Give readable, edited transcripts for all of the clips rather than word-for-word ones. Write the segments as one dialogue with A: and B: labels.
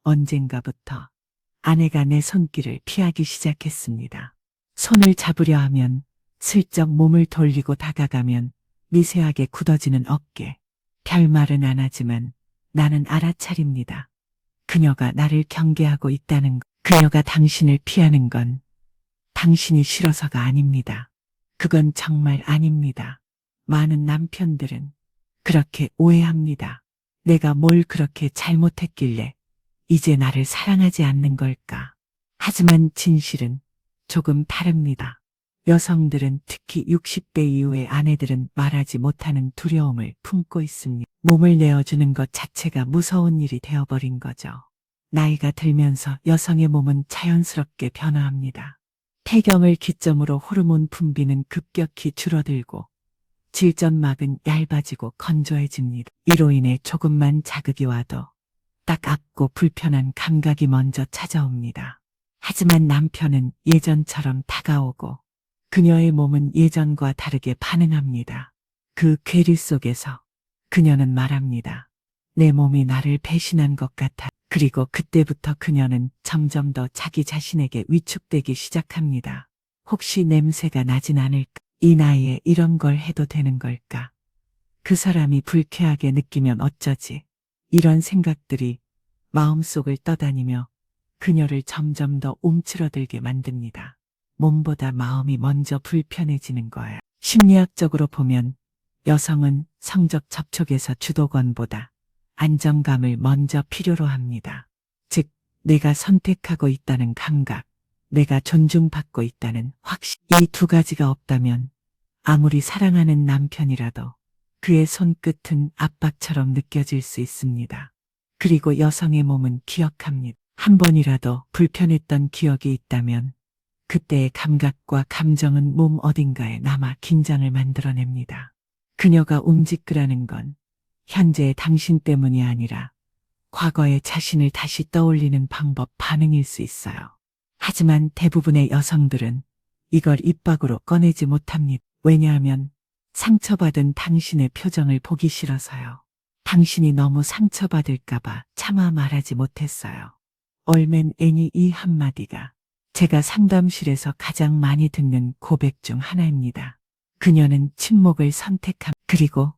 A: 언젠가부터 아내가 내 손길을 피하기 시작했습니다. 손을 잡으려 하면 슬쩍 몸을 돌리고 다가가면 미세하게 굳어지는 어깨. 별말은 안 하지만 나는 알아차립니다. 그녀가 나를 경계하고 있다는 것. 그녀가 당신을 피하는 건 당신이 싫어서가 아닙니다. 그건 정말 아닙니다. 많은 남편들은 그렇게 오해합니다. 내가 뭘 그렇게 잘못했길래 이제 나를 사랑하지 않는 걸까? 하지만 진실은 조금 다릅니다. 여성들은, 특히 60대 이후의 아내들은 말하지 못하는 두려움을 품고 있습니다. 몸을 내어주는 것 자체가 무서운 일이 되어버린 거죠. 나이가 들면서 여성의 몸은 자연스럽게 변화합니다. 폐경을 기점으로 호르몬 분비는 급격히 줄어들고 질전막은 얇아지고 건조해집니다. 이로 인해 조금만 자극이 와도 따갑고 불편한 감각이 먼저 찾아옵니다. 하지만 남편은 예전처럼 다가오고 그녀의 몸은 예전과 다르게 반응합니다. 그 괴리 속에서 그녀는 말합니다. 내 몸이 나를 배신한 것 같아. 그리고 그때부터 그녀는 점점 더 자기 자신에게 위축되기 시작합니다. 혹시 냄새가 나진 않을까? 이 나이에 이런 걸 해도 되는 걸까? 그 사람이 불쾌하게 느끼면 어쩌지? 이런 생각들이 마음속을 떠다니며 그녀를 점점 더 움츠러들게 만듭니다. 몸보다 마음이 먼저 불편해지는 거예요. 심리학적으로 보면 여성은 성적 접촉에서 주도권보다 안정감을 먼저 필요로 합니다. 즉, 내가 선택하고 있다는 감각, 내가 존중받고 있다는 확신. 이 두 가지가 없다면 아무리 사랑하는 남편이라도 그의 손끝은 압박처럼 느껴질 수 있습니다. 그리고 여성의 몸은 기억합니다. 한 번이라도 불편했던 기억이 있다면 그때의 감각과 감정은 몸 어딘가에 남아 긴장을 만들어냅니다. 그녀가 움직으라는 건 현재의 당신 때문이 아니라 과거의 자신을 다시 떠올리는 방법, 반응일 수 있어요. 하지만 대부분의 여성들은 이걸 입 밖으로 꺼내지 못합니다. 왜냐하면 상처받은 당신의 표정을 보기 싫어서요. 당신이 너무 상처받을까봐 차마 말하지 못했어요. 얼맨 애니 이 한마디가 제가 상담실에서 가장 많이 듣는 고백 중 하나입니다. 그녀는 침묵을 선택함. 그리고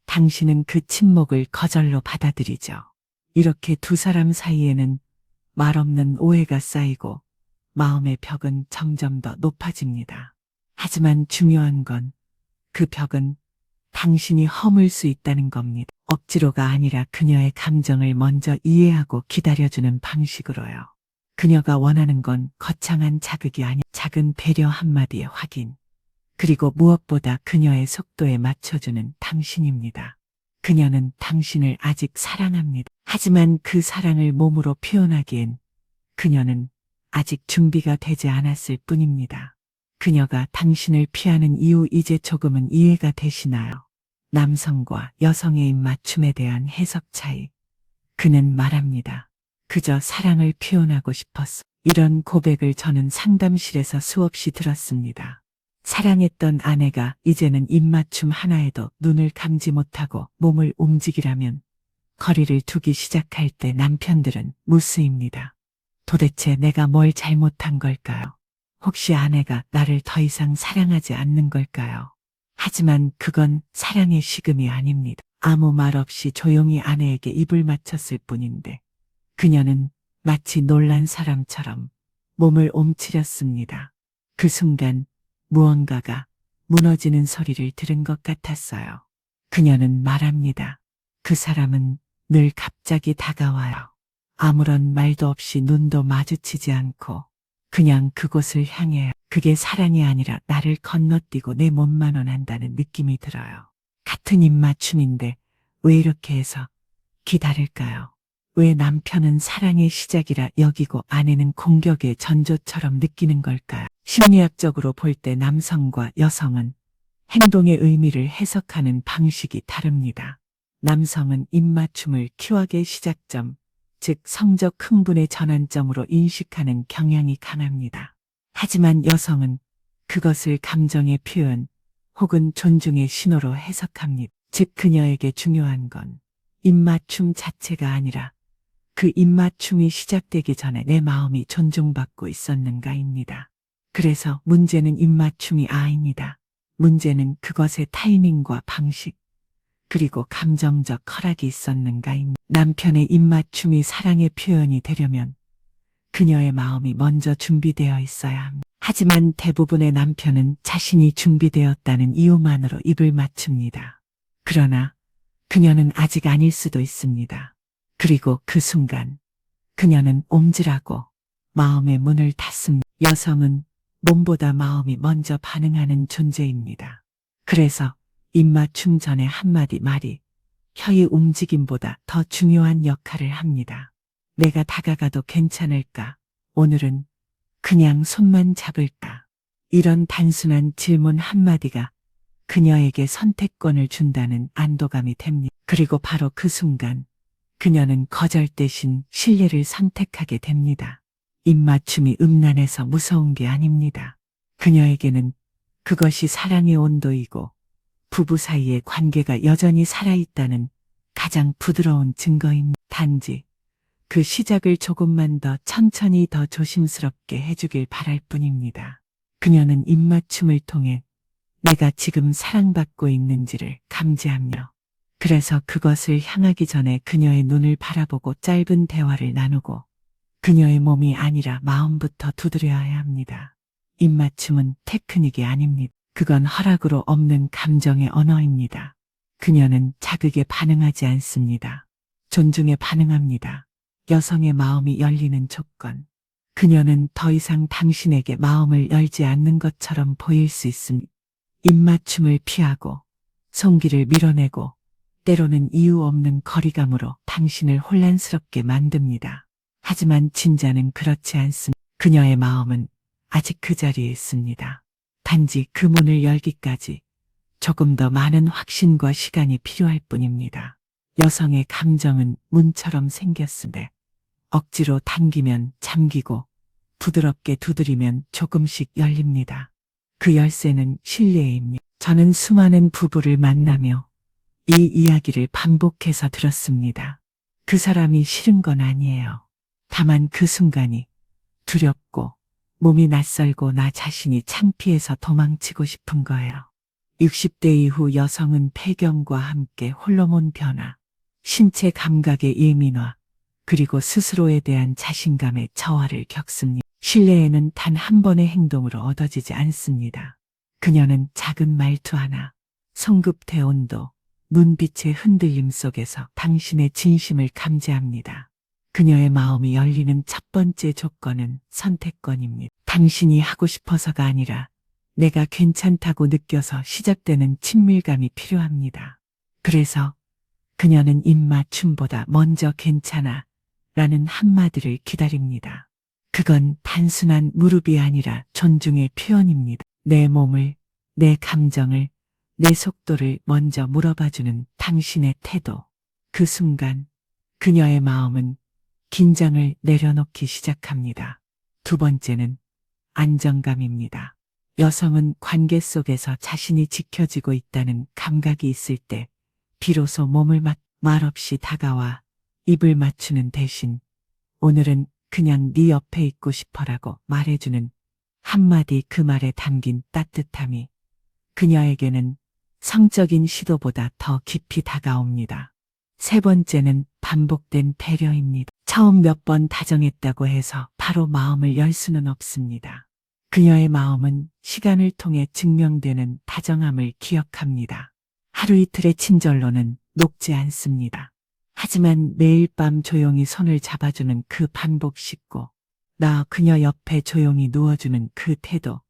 A: 당신은 그 침묵을 거절로 받아들이죠. 이렇게 두 사람 사이에는 말없는 오해가 쌓이고 마음의 벽은 점점 더 높아집니다. 하지만 중요한 건 그 벽은 당신이 허물 수 있다는 겁니다. 억지로가 아니라 그녀의 감정을 먼저 이해하고 기다려주는 방식으로요. 그녀가 원하는 건 거창한 자극이 아닌 작은 배려 한마디의 확인. 그리고 무엇보다 그녀의 속도에 맞춰주는 당신입니다. 그녀는 당신을 아직 사랑합니다. 하지만 그 사랑을 몸으로 표현하기엔 그녀는 아직 준비가 되지 않았을 뿐입니다. 그녀가 당신을 피하는 이유, 이제 조금은 이해가 되시나요? 남성과 여성의 입맞춤에 대한 해석 차이. 그는 말합니다. 그저 사랑을 표현하고 싶었어. 이런 고백을 저는 상담실에서 수없이 들었습니다. 사랑했던 아내가 이제는 입맞춤 하나에도 눈을 감지 못하고 몸을 움직이라면 거리를 두기 시작할 때 남편들은 무수입니다. 도대체 내가 뭘 잘못한 걸까요? 혹시 아내가 나를 더 이상 사랑하지 않는 걸까요? 하지만 그건 사랑의 식음이 아닙니다. 아무 말 없이 조용히 아내에게 입을 맞췄을 뿐인데 그녀는 마치 놀란 사람처럼 몸을 옴츠렸습니다. 그 순간 무언가가 무너지는 소리를 들은 것 같았어요. 그녀는 말합니다. 그 사람은 늘 갑자기 다가와요. 아무런 말도 없이 눈도 마주치지 않고 그냥 그곳을 향해요. 그게 사랑이 아니라 나를 건너뛰고 내 몸만 원한다는 느낌이 들어요. 같은 입맞춤인데 왜 이렇게 해서 기다릴까요? 왜 남편은 사랑의 시작이라 여기고 아내는 공격의 전조처럼 느끼는 걸까요? 심리학적으로 볼 때 남성과 여성은 행동의 의미를 해석하는 방식이 다릅니다. 남성은 입맞춤을 키워의 시작점, 즉 성적 흥분의 전환점으로 인식하는 경향이 강합니다. 하지만 여성은 그것을 감정의 표현 혹은 존중의 신호로 해석합니다. 즉 그녀에게 중요한 건 입맞춤 자체가 아니라 그 입맞춤이 시작되기 전에 내 마음이 존중받고 있었는가입니다. 그래서 문제는 입맞춤이 아닙니다. 문제는 그것의 타이밍과 방식, 그리고 감정적 허락이 있었는가입니다. 남편의 입맞춤이 사랑의 표현이 되려면 그녀의 마음이 먼저 준비되어 있어야 합니다. 하지만 대부분의 남편은 자신이 준비되었다는 이유만으로 입을 맞춥니다. 그러나 그녀는 아직 아닐 수도 있습니다. 그리고 그 순간 그녀는 옴질하고 마음의 문을 닫습니다. 여성은 몸보다 마음이 먼저 반응하는 존재입니다. 그래서 입맞춤 전의 한마디 말이 혀의 움직임보다 더 중요한 역할을 합니다. 내가 다가가도 괜찮을까? 오늘은 그냥 손만 잡을까? 이런 단순한 질문 한마디가 그녀에게 선택권을 준다는 안도감이 됩니다. 그리고 바로 그 순간 그녀는 거절 대신 신뢰를 선택하게 됩니다. 입맞춤이 음란해서 무서운 게 아닙니다. 그녀에게는 그것이 사랑의 온도이고 부부 사이의 관계가 여전히 살아있다는 가장 부드러운 증거입니다. 단지 그 시작을 조금만 더 천천히 더 조심스럽게 해주길 바랄 뿐입니다. 그녀는 입맞춤을 통해 내가 지금 사랑받고 있는지를 감지하며 그래서 그것을 향하기 전에 그녀의 눈을 바라보고 짧은 대화를 나누고 그녀의 몸이 아니라 마음부터 두드려야 합니다. 입맞춤은 테크닉이 아닙니다. 그건 허락으로 없는 감정의 언어입니다. 그녀는 자극에 반응하지 않습니다. 존중에 반응합니다. 여성의 마음이 열리는 조건. 그녀는 더 이상 당신에게 마음을 열지 않는 것처럼 보일 수 있습니다. 입맞춤을 피하고 손길을 밀어내고 때로는 이유 없는 거리감으로 당신을 혼란스럽게 만듭니다. 하지만 진짜는 그렇지 않습니다. 그녀의 마음은 아직 그 자리에 있습니다. 단지 그 문을 열기까지 조금 더 많은 확신과 시간이 필요할 뿐입니다. 여성의 감정은 문처럼 생겼으되 억지로 당기면 잠기고 부드럽게 두드리면 조금씩 열립니다. 그 열쇠는 신뢰입니다. 저는 수많은 부부를 만나며 이 이야기를 반복해서 들었습니다. 그 사람이 싫은 건 아니에요. 다만 그 순간이 두렵고 몸이 낯설고 나 자신이 창피해서 도망치고 싶은 거예요. 60대 이후 여성은 폐경과 함께 호르몬 변화, 신체 감각의 예민화, 그리고 스스로에 대한 자신감의 저하를 겪습니다. 신뢰에는 단 한 번의 행동으로 얻어지지 않습니다. 그녀는 작은 말투 하나, 성급태 온도, 눈빛의 흔들림 속에서 당신의 진심을 감지합니다. 그녀의 마음이 열리는 첫 번째 조건은 선택권입니다. 당신이 하고 싶어서가 아니라 내가 괜찮다고 느껴서 시작되는 친밀감이 필요합니다. 그래서 그녀는 입맞춤보다 먼저 괜찮아 라는 한마디를 기다립니다. 그건 단순한 무릎이 아니라 존중의 표현입니다. 내 몸을, 내 감정을, 내 속도를 먼저 물어봐주는 당신의 태도. 그 순간 그녀의 마음은 긴장을 내려놓기 시작합니다. 두 번째는 안정감입니다. 여성은 관계 속에서 자신이 지켜지고 있다는 감각이 있을 때 비로소 말없이 다가와 입을 맞추는 대신 오늘은 그냥 네 옆에 있고 싶어라고 말해주는 한마디 그 말에 담긴 따뜻함이 그녀에게는 성적인 시도보다 더 깊이 다가옵니다. 세 번째는 반복된 배려입니다. 처음 몇 번 다정했다고 해서 바로 마음을 열 수는 없습니다. 그녀의 마음은 시간을 통해 증명되는 다정함을 기억합니다. 하루 이틀의 친절로는 녹지 않습니다. 하지만 매일 밤 조용히 손을 잡아주는 그 반복식고, 나 그녀 옆에 조용히 누워주는 그 태도,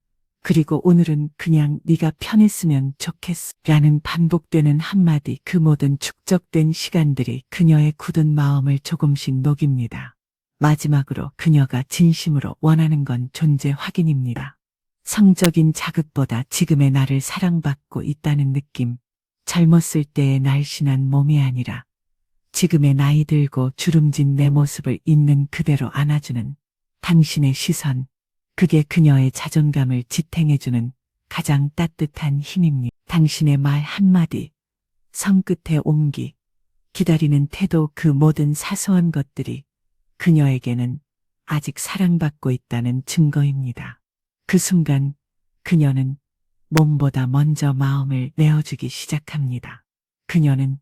A: 그리고 오늘은 그냥 네가 편했으면 좋겠어 라는 반복되는 한마디, 그 모든 축적된 시간들이 그녀의 굳은 마음을 조금씩 녹입니다. 마지막으로 그녀가 진심으로 원하는 건 존재 확인입니다. 성적인 자극보다 지금의 나를 사랑받고 있다는 느낌, 젊었을 때의 날씬한 몸이 아니라 지금의 나이 들고 주름진 내 모습을 있는 그대로 안아주는 당신의 시선, 그게 그녀의 자존감을 지탱해주는 가장 따뜻한 힘입니다. 당신의 말 한마디, 손끝의 온기, 기다리는 태도, 그 모든 사소한 것들이 그녀에게는 아직 사랑받고 있다는 증거입니다. 그 순간 그녀는 몸보다 먼저 마음을 내어주기 시작합니다. 그녀는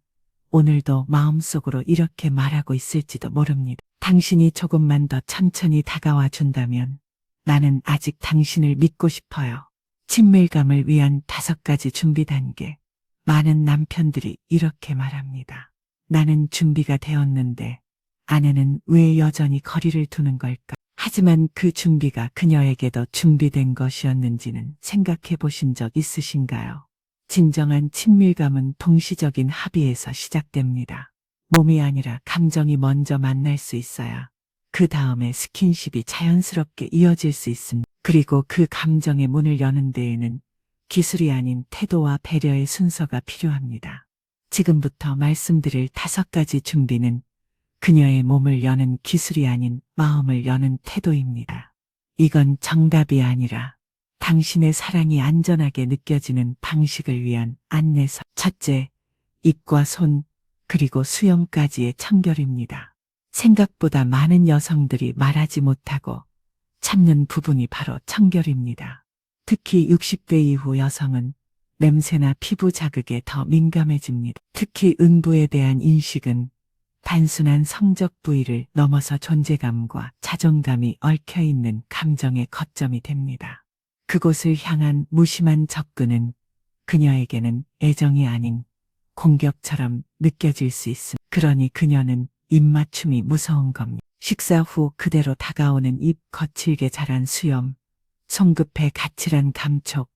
A: 오늘도 마음속으로 이렇게 말하고 있을지도 모릅니다. 당신이 조금만 더 천천히 다가와 준다면 나는 아직 당신을 믿고 싶어요. 친밀감을 위한 5가지 준비 단계. 많은 남편들이 이렇게 말합니다. 나는 준비가 되었는데 아내는 왜 여전히 거리를 두는 걸까? 하지만 그 준비가 그녀에게도 준비된 것이었는지는 생각해 보신 적 있으신가요? 진정한 친밀감은 동시적인 합의에서 시작됩니다. 몸이 아니라 감정이 먼저 만날 수 있어야 그 다음에 스킨십이 자연스럽게 이어질 수 있습니다. 그리고 그 감정의 문을 여는 데에는 기술이 아닌 태도와 배려의 순서가 필요합니다. 지금부터 말씀드릴 5가지 준비는 그녀의 몸을 여는 기술이 아닌 마음을 여는 태도입니다. 이건 정답이 아니라 당신의 사랑이 안전하게 느껴지는 방식을 위한 안내서. 첫째, 입과 손, 그리고 수염까지의 청결입니다. 생각보다 많은 여성들이 말하지 못하고 참는 부분이 바로 청결입니다. 특히 60대 이후 여성은 냄새나 피부 자극에 더 민감해집니다. 특히 음부에 대한 인식은 단순한 성적 부위를 넘어서 존재감과 자존감이 얽혀있는 감정의 거점이 됩니다. 그곳을 향한 무심한 접근은 그녀에게는 애정이 아닌 공격처럼 느껴질 수 있습니다. 그러니 그녀는 입맞춤이 무서운 겁니다. 식사 후 그대로 다가오는 입, 거칠게 자란 수염, 송긋해 가칠한 감촉,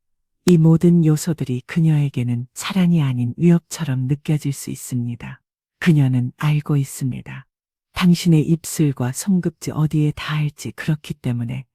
A: 이 모든 요소들이 그녀에게는 사랑이 아닌 위협처럼 느껴질 수 있습니다. 그녀는 알고 있습니다. 당신의 입술과 손끝이 어디에 닿을지. 그렇기 때문에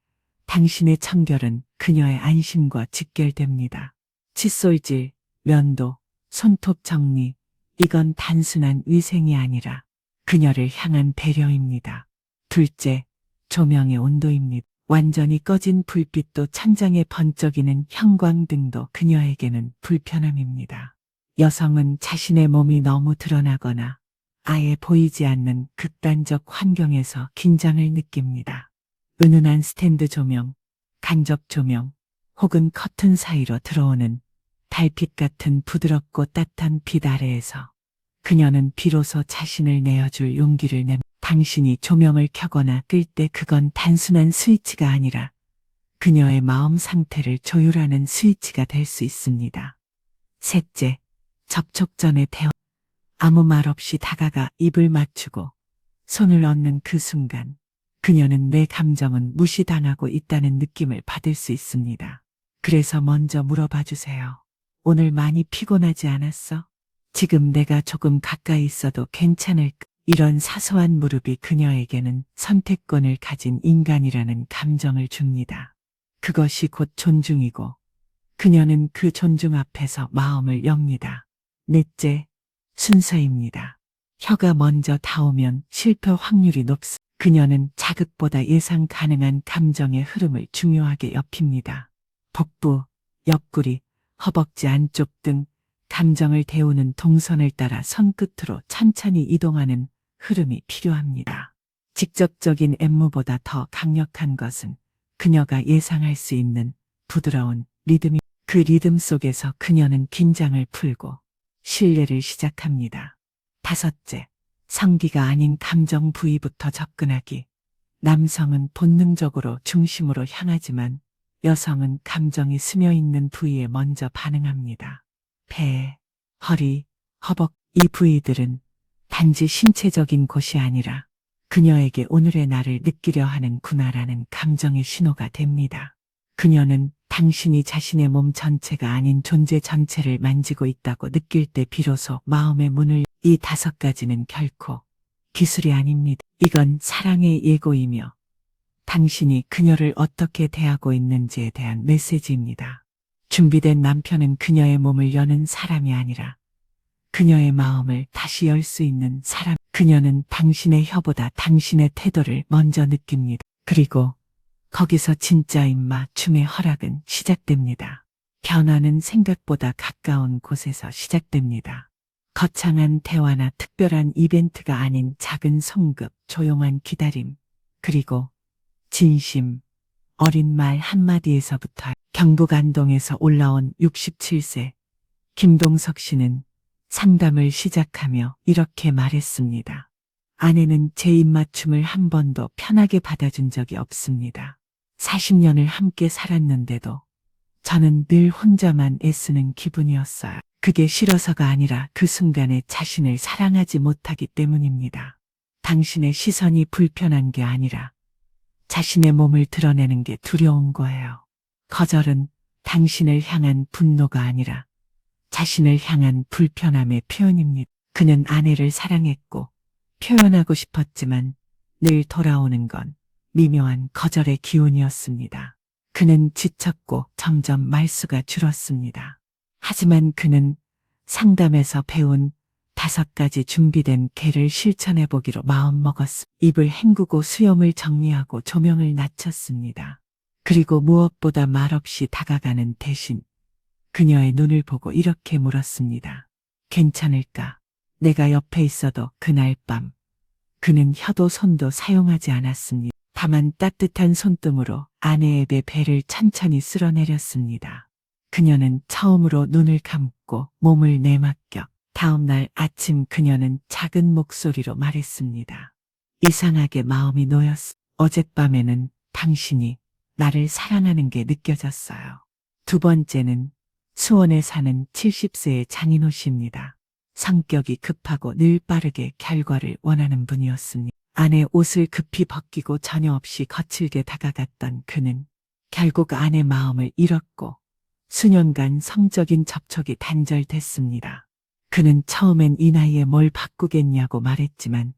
A: 당신의 청결은 그녀의 안심과 직결됩니다. 칫솔질, 면도, 손톱 정리, 이건 단순한 위생이 아니라 그녀를 향한 배려입니다. 둘째, 조명의 온도입니다. 완전히 꺼진 불빛도 천장에 번쩍이는 형광등도 그녀에게는 불편함입니다. 여성은 자신의 몸이 너무 드러나거나 아예 보이지 않는 극단적 환경에서 긴장을 느낍니다. 은은한 스탠드 조명, 간접 조명, 혹은 커튼 사이로 들어오는 달빛 같은 부드럽고 따뜻한 빛 아래에서 그녀는 비로소 자신을 내어줄 용기를 냅니다. 당신이 조명을 켜거나 끌 때 그건 단순한 스위치가 아니라 그녀의 마음 상태를 조율하는 스위치가 될 수 있습니다. 셋째, 접촉 전의 대화. 아무 말 없이 다가가 입을 맞추고 손을 얹는 그 순간 그녀는 내 감정은 무시당하고 있다는 느낌을 받을 수 있습니다. 그래서 먼저 물어봐 주세요. 오늘 많이 피곤하지 않았어? 지금 내가 조금 가까이 있어도 괜찮을까? 이런 사소한 물음이 그녀에게는 선택권을 가진 인간이라는 감정을 줍니다. 그것이 곧 존중이고 그녀는 그 존중 앞에서 마음을 엽니다. 넷째, 순서입니다. 혀가 먼저 닿으면 실패 확률이 높습니다. 그녀는 자극보다 예상 가능한 감정의 흐름을 중요하게 엽힙니다. 복부, 옆구리, 허벅지 안쪽 등 감정을 데우는 동선을 따라 손끝으로 천천히 이동하는 흐름이 필요합니다. 직접적인 엠무보다 더 강력한 것은 그녀가 예상할 수 있는 부드러운 리듬이. 그 리듬 속에서 그녀는 긴장을 풀고 신뢰를 시작합니다. 다섯째, 성기가 아닌 감정 부위부터 접근하기. 남성은 본능적으로 중심으로 향하지만 여성은 감정이 스며 있는 부위에 먼저 반응합니다. 배, 허리, 허벅, 이 부위들은 단지 신체적인 곳이 아니라 그녀에게 오늘의 나를 느끼려 하는구나라는 감정의 신호가 됩니다. 그녀는 당신이 자신의 몸 전체가 아닌 존재 전체를 만지고 있다고 느낄 때 비로소 마음의 문을. 이 5가지는 결코 기술이 아닙니다. 이건 사랑의 예고이며 당신이 그녀를 어떻게 대하고 있는지에 대한 메시지입니다. 준비된 남편은 그녀의 몸을 여는 사람이 아니라 그녀의 마음을 다시 열 수 있는 사람. 그녀는 당신의 혀보다 당신의 태도를 먼저 느낍니다. 그리고 거기서 진짜 입맞춤의 허락은 시작됩니다. 변화는 생각보다 가까운 곳에서 시작됩니다. 거창한 대화나 특별한 이벤트가 아닌 작은 성급, 조용한 기다림, 그리고 진심, 어린 말 한마디에서부터 경북 안동에서 올라온 67세 김동석 씨는 상담을 시작하며 이렇게 말했습니다. 아내는 제 입맞춤을 한 번도 편하게 받아준 적이 없습니다. 40년을 함께 살았는데도 저는 늘 혼자만 애쓰는 기분이었어요. 그게 싫어서가 아니라 그 순간에 자신을 사랑하지 못하기 때문입니다. 당신의 시선이 불편한 게 아니라 자신의 몸을 드러내는 게 두려운 거예요. 거절은 당신을 향한 분노가 아니라 자신을 향한 불편함의 표현입니다. 그는 아내를 사랑했고 표현하고 싶었지만 늘 돌아오는 건 미묘한 거절의 기운이었습니다. 그는 지쳤고 점점 말수가 줄었습니다. 하지만 그는 상담에서 배운 5가지 준비된 개를 실천해 보기로 마음먹었습니다. 입을 헹구고 수염을 정리하고 조명을 낮췄습니다. 그리고 무엇보다 말없이 다가가는 대신 그녀의 눈을 보고 이렇게 물었습니다. 괜찮을까? 내가 옆에 있어도 그날 밤 그는 혀도 손도 사용하지 않았습니다. 다만 따뜻한 손등으로 아내의 배를 천천히 쓸어내렸습니다. 그녀는 처음으로 눈을 감고 몸을 내맡겨 다음 날 아침 그녀는 작은 목소리로 말했습니다. 이상하게 마음이 놓였어. 어젯밤에는 당신이 나를 사랑하는 게 느껴졌어요. 두 번째는 수원에 사는 70세의 장인호 씨입니다. 성격이 급하고 늘 빠르게 결과를 원하는 분이었습니다. 아내 옷을 급히 벗기고 전혀 없이 거칠게 다가갔던 그는 결국 아내 마음을 잃었고 수년간 성적인 접촉이 단절됐습니다. 그는 처음엔 이 나이에 뭘 바꾸겠냐고 말했지만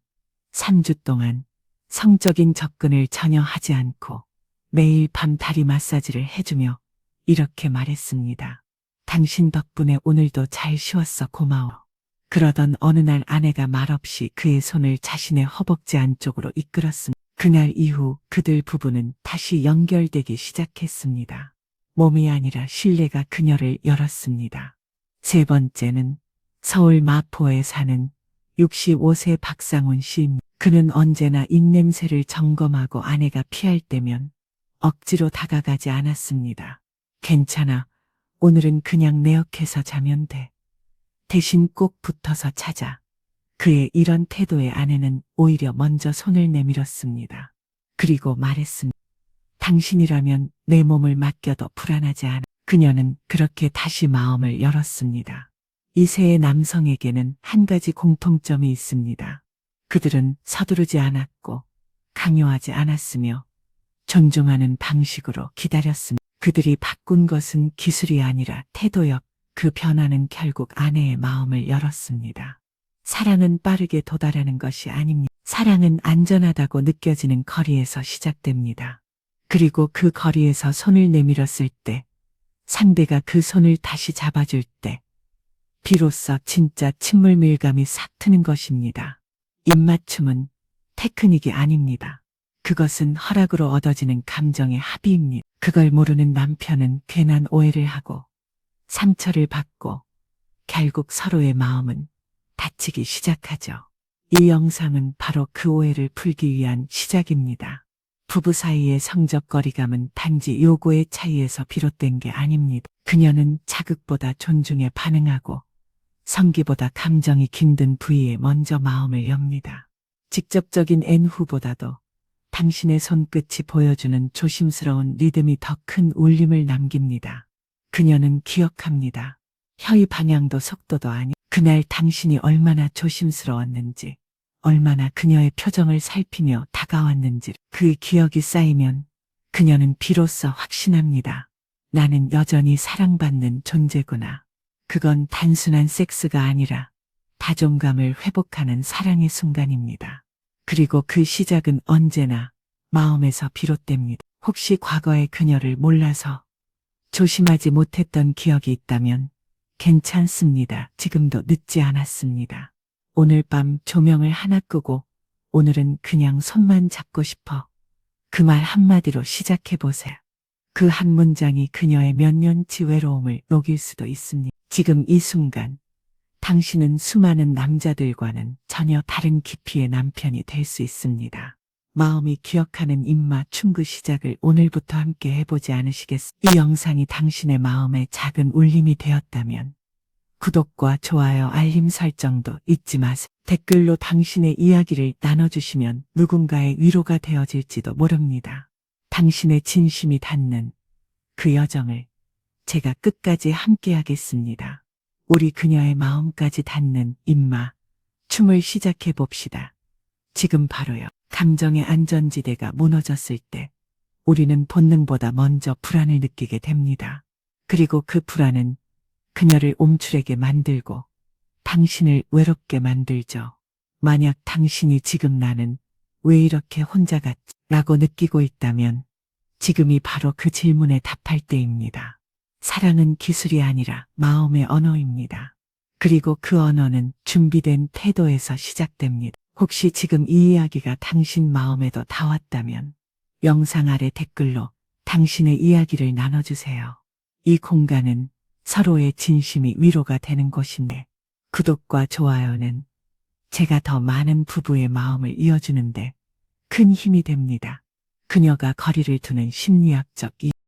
A: 3주 동안 성적인 접근을 전혀 하지 않고 매일 밤 다리 마사지를 해주며 이렇게 말했습니다. 당신 덕분에 오늘도 잘 쉬었어 고마워. 그러던 어느 날 아내가 말없이 그의 손을 자신의 허벅지 안쪽으로 이끌었습니다. 그날 이후 그들 부부는 다시 연결되기 시작했습니다. 몸이 아니라 신뢰가 그녀를 열었습니다. 세 번째는 서울 마포에 사는 65세 박상훈 씨입니다. 그는 언제나 입냄새를 점검하고 아내가 피할 때면 억지로 다가가지 않았습니다. 괜찮아. 오늘은 그냥 내 옆에서 자면 돼. 대신 꼭 붙어서 찾아. 그의 이런 태도에 아내는 오히려 먼저 손을 내밀었습니다. 그리고 말했습니다. 당신이라면 내 몸을 맡겨도 불안하지 않아. 그녀는 그렇게 다시 마음을 열었습니다. 이 세의 남성에게는 한 가지 공통점이 있습니다. 그들은 서두르지 않았고 강요하지 않았으며 존중하는 방식으로 기다렸습니다. 그들이 바꾼 것은 기술이 아니라 태도였고 그 변화는 결국 아내의 마음을 열었습니다. 사랑은 빠르게 도달하는 것이 아닙니다. 사랑은 안전하다고 느껴지는 거리에서 시작됩니다. 그리고 그 거리에서 손을 내밀었을 때, 상대가 그 손을 다시 잡아줄 때, 비로소 진짜 친물 밀감이 싹 트는 것입니다. 입맞춤은 테크닉이 아닙니다. 그것은 허락으로 얻어지는 감정의 합의입니다. 그걸 모르는 남편은 괜한 오해를 하고 상처를 받고 결국 서로의 마음은 다치기 시작하죠. 이 영상은 바로 그 오해를 풀기 위한 시작입니다. 부부 사이의 성적 거리감은 단지 요구의 차이에서 비롯된 게 아닙니다. 그녀는 자극보다 존중에 반응하고 성기보다 감정이 긴든 부위에 먼저 마음을 엽니다. 직접적인 N후보다도 당신의 손끝이 보여주는 조심스러운 리듬이 더 큰 울림을 남깁니다. 그녀는 기억합니다. 혀의 방향도 속도도 아니. 그날 당신이 얼마나 조심스러웠는지, 얼마나 그녀의 표정을 살피며 다가왔는지 그 기억이 쌓이면 그녀는 비로소 확신합니다. 나는 여전히 사랑받는 존재구나. 그건 단순한 섹스가 아니라 다존감을 회복하는 사랑의 순간입니다. 그리고 그 시작은 언제나 마음에서 비롯됩니다. 혹시 과거의 그녀를 몰라서 조심하지 못했던 기억이 있다면 괜찮습니다. 지금도 늦지 않았습니다. 오늘 밤 조명을 하나 끄고 오늘은 그냥 손만 잡고 싶어. 그 말 한마디로 시작해보세요. 그 한 문장이 그녀의 몇 년치 외로움을 녹일 수도 있습니다. 지금 이 순간 당신은 수많은 남자들과는 전혀 다른 깊이의 남편이 될 수 있습니다. 마음이 기억하는 임마 충고 시작을 오늘부터 함께 해보지 않으시겠습니까? 이 영상이 당신의 마음에 작은 울림이 되었다면 구독과 좋아요, 알림 설정도 잊지 마세요. 댓글로 당신의 이야기를 나눠주시면 누군가의 위로가 되어질지도 모릅니다. 당신의 진심이 닿는 그 여정을 제가 끝까지 함께하겠습니다. 우리 그녀의 마음까지 닿는 임마 춤을 시작해 봅시다. 지금 바로요. 감정의 안전지대가 무너졌을 때 우리는 본능보다 먼저 불안을 느끼게 됩니다. 그리고 그 불안은 그녀를 옴출하게 만들고 당신을 외롭게 만들죠. 만약 당신이 지금 나는 왜 이렇게 혼자 같지? 라고 느끼고 있다면 지금이 바로 그 질문에 답할 때입니다. 사랑은 기술이 아니라 마음의 언어입니다. 그리고 그 언어는 준비된 태도에서 시작됩니다. 혹시 지금 이 이야기가 당신 마음에도 닿았다면 영상 아래 댓글로 당신의 이야기를 나눠주세요. 이 공간은 서로의 진심이 위로가 되는 곳인데 구독과 좋아요는 제가 더 많은 부부의 마음을 이어주는데 큰 힘이 됩니다. 그녀가 거리를 두는 심리학적 이유